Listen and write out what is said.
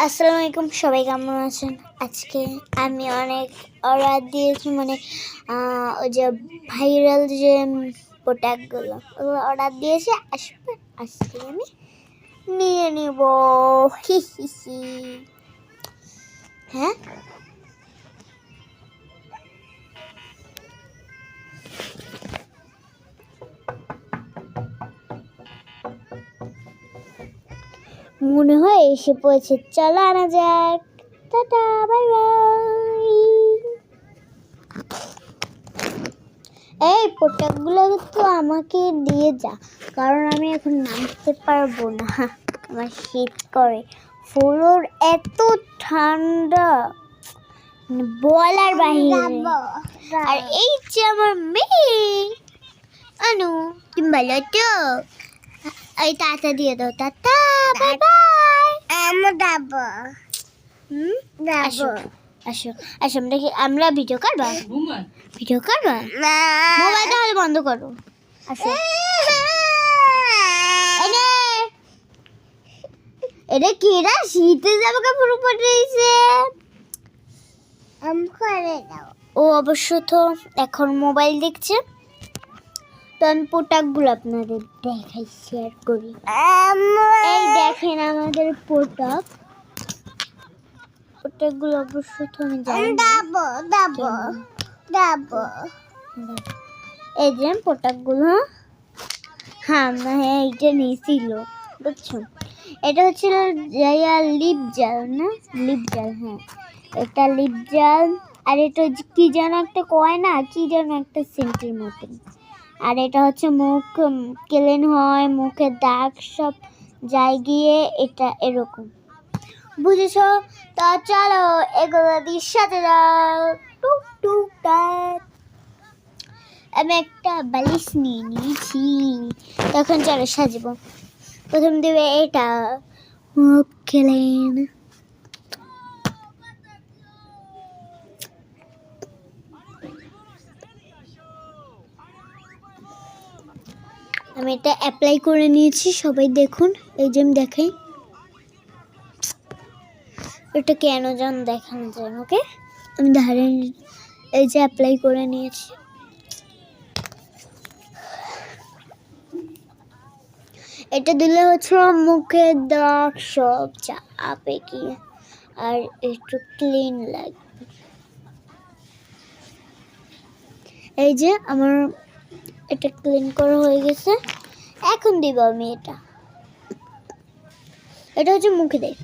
আসসালামু আলাইকুম, সবাই কেমন আছেন? আজকে আমি অনেক অর্ডার দিয়েছি, মানে ওই যে ভাইরাল যে প্রোডাক্টগুলো ওগুলো অর্ডার দিয়েছি, আসবে আজকে আমি নিয়ে নিব। হি হি হি। হ্যাঁ, মনে হয় এসে পড়েছে, চলো আনা যাক। Tata, bye bye. এই প্রোডাক্টগুলো তো আমাকে দিয়ে যা, কারণ আমি এখন নামতে পারবো না, আমার শীত করে। ফ্লোর এত ঠান্ডা, বলার বাহিরে। আর এই যে আমার মেয়ে অনু, তুমি ভালো তো? এই টাটা দিয়ে দাও, টাটা, বাই বাই। আমি যাবো। আসো আসো আসো, আমরা ভিডিও করবা, ভিডিও করবা। মোবাইল তাহলে বন্ধ করো। আসো, এটা কিরা শীতে যাবো কাপড় পরেছে। ও অবশ্য তো এখন মোবাইল দেখছে, তো আমি প্রোডাক্টগুলো আপনাদের দেখাই, শেয়ার করি। এই দেখেন আমাদের প্রোডাক্টগুলো অবশ্য তো আমি জানি। এই যে প্রোডাক্টগুলো, হ্যাঁ এইটা নিয়েছিল, বুঝছো? এটা হচ্ছিল লিপ জেল, না লিপ জেল, হ্যাঁ এটা লিপ জেল। আর এটা কি যেন একটা কয় না, কি যেন একটা সেন্টের মতন। আর এটা হচ্ছে মুখ ক্লিন হয়, মুখের দাগ সব যায় গিয়ে, এটা এরকম, বুঝেছো? তা চলো এগুলো দিয়ে সাথে দাও, টুক টুক টাক। আমি একটা বালিশ নিয়ে নিয়েছি, তখন চলো সাজবো। প্রথম দেবে এটা, মুখ ক্লিন। আমি এটা অ্যাপ্লাই করে নিয়েছি, সবাই দেখুন। এই যে আমি দেখাই, এটা কেন যেন দেখানো যায়, ওকে আমি ধারে, এই যে অ্যাপ্লাই করে নিয়েছি। এটা দিলে হচ্ছে মুখের দাগ সব চাপে কি, আর একটু ক্লিন লাগবে। এই যে আমার এটা ক্লিন করা হয়ে গেছে, এখন দিব আমি এটা। এটা হচ্ছে মুখে দেয়।